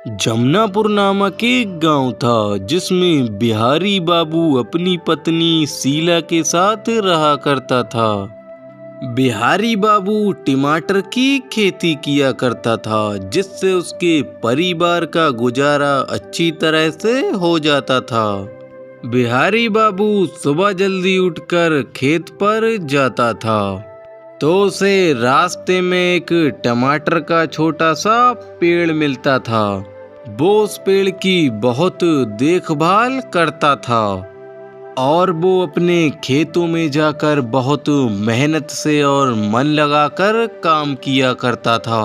जमनापुर नामक एक गांव था जिसमें बिहारी बाबू अपनी पत्नी शीला के साथ रहा करता था। बिहारी बाबू टमाटर की खेती किया करता था जिससे उसके परिवार का गुजारा अच्छी तरह से हो जाता था। बिहारी बाबू सुबह जल्दी उठकर खेत पर जाता था तो उसे रास्ते में एक टमाटर का छोटा सा पेड़ मिलता था। वो उस पेड़ की बहुत देखभाल करता था और वो अपने खेतों में जाकर बहुत मेहनत से और मन लगाकर काम किया करता था।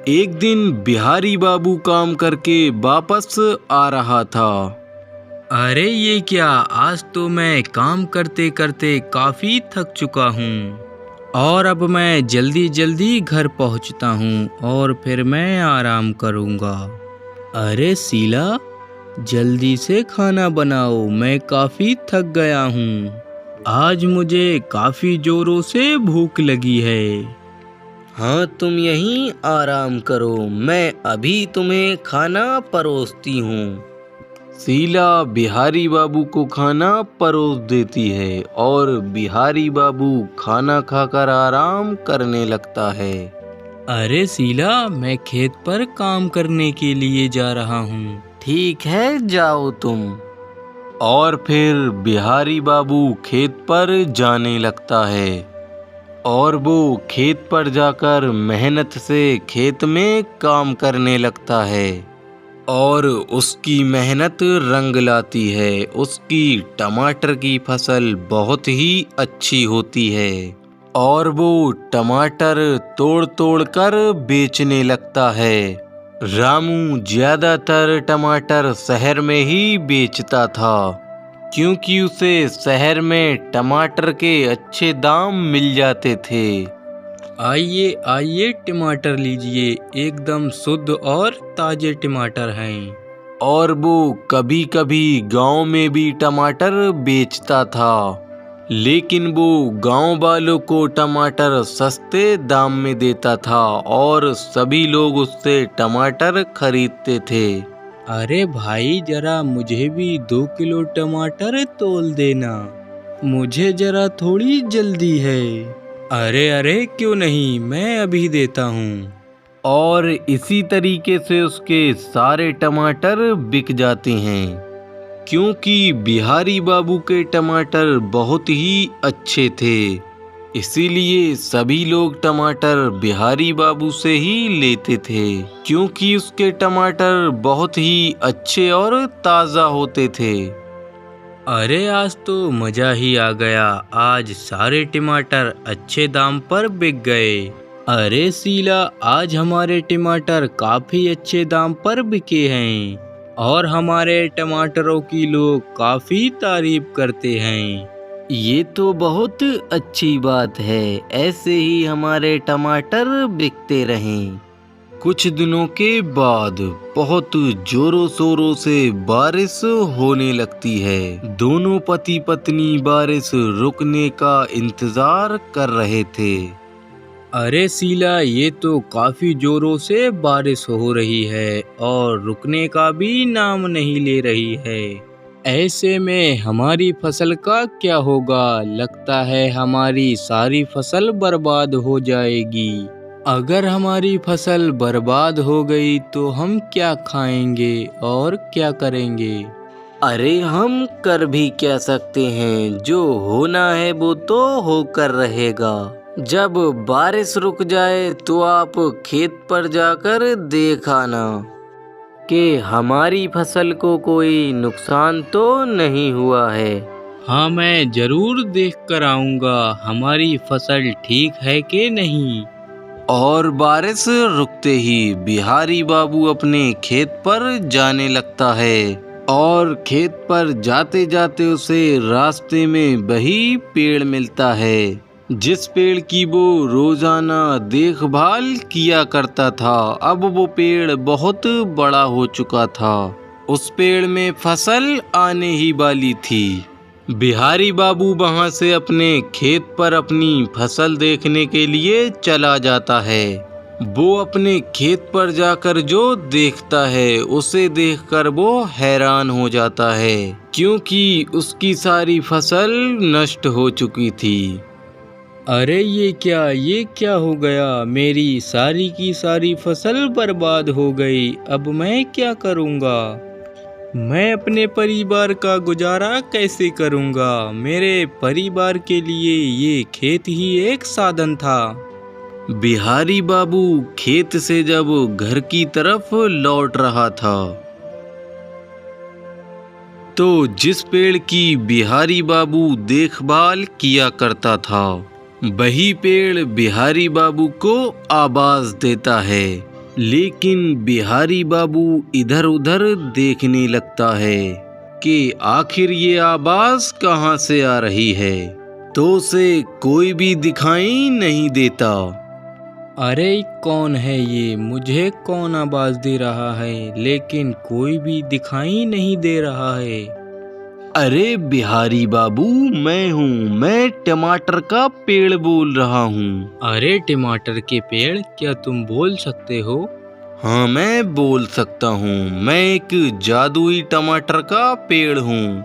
एक दिन बिहारी बाबू काम करके वापस आ रहा था। अरे ये क्या, आज तो मैं काम करते करते काफ़ी थक चुका हूँ और अब मैं जल्दी जल्दी घर पहुँचता हूँ और फिर मैं आराम करूँगा। अरे शीला, जल्दी से खाना बनाओ, मैं काफ़ी थक गया हूँ। आज मुझे काफ़ी ज़ोरों से भूख लगी है। हाँ, तुम यहीं आराम करो, मैं अभी तुम्हें खाना परोसती हूँ। शीला बिहारी बाबू को खाना परोस देती है और बिहारी बाबू खाना खाकर आराम करने लगता है। अरे शीला, मैं खेत पर काम करने के लिए जा रहा हूँ। ठीक है, जाओ तुम। और फिर बिहारी बाबू खेत पर जाने लगता है और वो खेत पर जाकर मेहनत से खेत में काम करने लगता है और उसकी मेहनत रंग लाती है। उसकी टमाटर की फसल बहुत ही अच्छी होती है और वो टमाटर तोड़ तोड़ कर बेचने लगता है। रामू ज्यादातर टमाटर शहर में ही बेचता था क्योंकि उसे शहर में टमाटर के अच्छे दाम मिल जाते थे। आइए आइए, टमाटर लीजिए, एकदम शुद्ध और ताजे टमाटर हैं। और वो कभी कभी गांव में भी टमाटर बेचता था, लेकिन वो गांव वालों को टमाटर सस्ते दाम में देता था और सभी लोग उससे टमाटर खरीदते थे। अरे भाई, जरा मुझे भी 2 किलो टमाटर तोल देना, मुझे जरा थोड़ी जल्दी है। अरे अरे, क्यों नहीं, मैं अभी देता हूँ। और इसी तरीके से उसके सारे टमाटर बिक जाते हैं क्योंकि बिहारी बाबू के टमाटर बहुत ही अच्छे थे। इसीलिए सभी लोग टमाटर बिहारी बाबू से ही लेते थे क्योंकि उसके टमाटर बहुत ही अच्छे और ताज़ा होते थे। अरे आज तो मज़ा ही आ गया, आज सारे टमाटर अच्छे दाम पर बिक गए। अरे शीला, आज हमारे टमाटर काफ़ी अच्छे दाम पर बिके हैं और हमारे टमाटरों की लोग काफ़ी तारीफ करते हैं। ये तो बहुत अच्छी बात है, ऐसे ही हमारे टमाटर बिकते रहें। कुछ दिनों के बाद बहुत जोरों शोरों से बारिश होने लगती है। दोनों पति पत्नी बारिश रुकने का इंतजार कर रहे थे। अरे शीला, ये तो काफ़ी जोरों से बारिश हो रही है और रुकने का भी नाम नहीं ले रही है। ऐसे में हमारी फसल का क्या होगा? लगता है हमारी सारी फसल बर्बाद हो जाएगी। अगर हमारी फसल बर्बाद हो गई तो हम क्या खाएंगे और क्या करेंगे? अरे हम कर भी क्या सकते हैं, जो होना है वो तो होकर रहेगा। जब बारिश रुक जाए तो आप खेत पर जाकर देख आना कि हमारी फसल को कोई नुकसान तो नहीं हुआ है। हाँ, मैं जरूर देख कर आऊँगा हमारी फसल ठीक है कि नहीं। और बारिश रुकते ही बिहारी बाबू अपने खेत पर जाने लगता है और खेत पर जाते जाते उसे रास्ते में वही पेड़ मिलता है जिस पेड़ की वो रोजाना देखभाल किया करता था। अब वो पेड़ बहुत बड़ा हो चुका था, उस पेड़ में फसल आने ही वाली थी। बिहारी बाबू वहां से अपने खेत पर अपनी फसल देखने के लिए चला जाता है वो अपने खेत पर जाकर जो देखता है उसे देखकर वो हैरान हो जाता है, क्योंकि उसकी सारी फसल नष्ट हो चुकी थी। अरे ये क्या हो गया? मेरी सारी की सारी फसल बर्बाद हो गई। अब मैं क्या करूँगा? मैं अपने परिवार का गुजारा कैसे करूँगा? मेरे परिवार के लिए ये खेत ही एक साधन था। बिहारी बाबू खेत से जब घर की तरफ लौट रहा था, तो जिस पेड़ की बिहारी बाबू देखभाल किया करता था, वही पेड़ बिहारी बाबू को आवाज देता है। लेकिन बिहारी बाबू इधर उधर देखने लगता है कि आखिर ये आवाज कहाँ से आ रही है, तो उसे कोई भी दिखाई नहीं देता। अरे कौन है ये? मुझे कौन आवाज दे रहा है? लेकिन कोई भी दिखाई नहीं दे रहा है। अरे बिहारी बाबू, मैं हूँ, मैं टमाटर का पेड़ बोल रहा हूँ। अरे टमाटर के पेड़, क्या तुम बोल सकते हो? हाँ, मैं बोल सकता हूँ। मैं एक जादुई टमाटर का पेड़ हूँ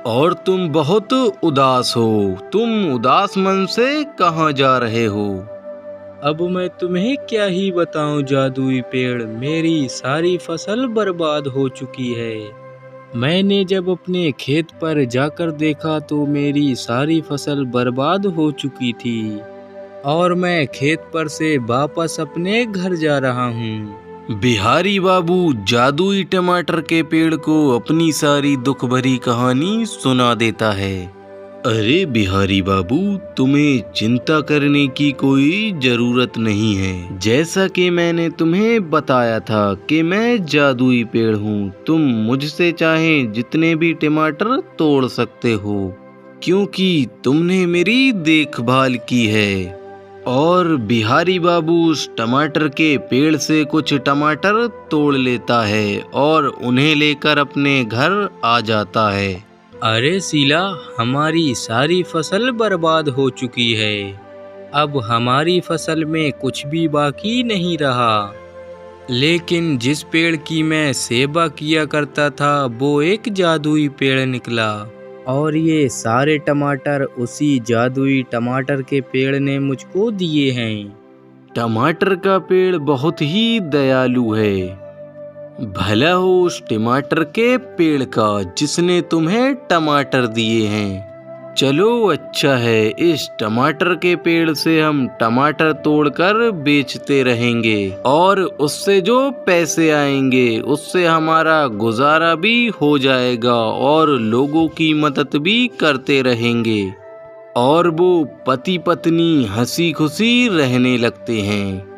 और तुम बहुत उदास हो। तुम उदास मन से कहाँ जा रहे हो? अब मैं तुम्हें क्या ही बताऊं जादुई पेड़, मेरी सारी फसल बर्बाद हो चुकी है। मैंने जब अपने खेत पर जाकर देखा तो मेरी सारी फसल बर्बाद हो चुकी थी और मैं खेत पर से वापस अपने घर जा रहा हूँ। बिहारी बाबू जादुई टमाटर के पेड़ को अपनी सारी दुख भरी कहानी सुना देता है। अरे बिहारी बाबू, तुम्हें चिंता करने की कोई जरूरत नहीं है। जैसा कि मैंने तुम्हें बताया था कि मैं जादुई पेड़ हूँ, तुम मुझसे चाहे जितने भी टमाटर तोड़ सकते हो, क्योंकि तुमने मेरी देखभाल की है। और बिहारी बाबू उस टमाटर के पेड़ से कुछ टमाटर तोड़ लेता है और उन्हें लेकर अपने घर आ जाता है। अरे शीला, हमारी सारी फसल बर्बाद हो चुकी है। अब हमारी फसल में कुछ भी बाकी नहीं रहा। लेकिन जिस पेड़ की मैं सेवा किया करता था वो एक जादुई पेड़ निकला और ये सारे टमाटर उसी जादुई टमाटर के पेड़ ने मुझको दिए हैं। टमाटर का पेड़ बहुत ही दयालु है। भला हो उस टमाटर के पेड़ का जिसने तुम्हें टमाटर दिए हैं। चलो अच्छा है, इस टमाटर के पेड़ से हम टमाटर तोड़कर बेचते रहेंगे और उससे जो पैसे आएंगे उससे हमारा गुजारा भी हो जाएगा और लोगों की मदद भी करते रहेंगे। और वो पति पत्नी हंसी खुशी रहने लगते हैं।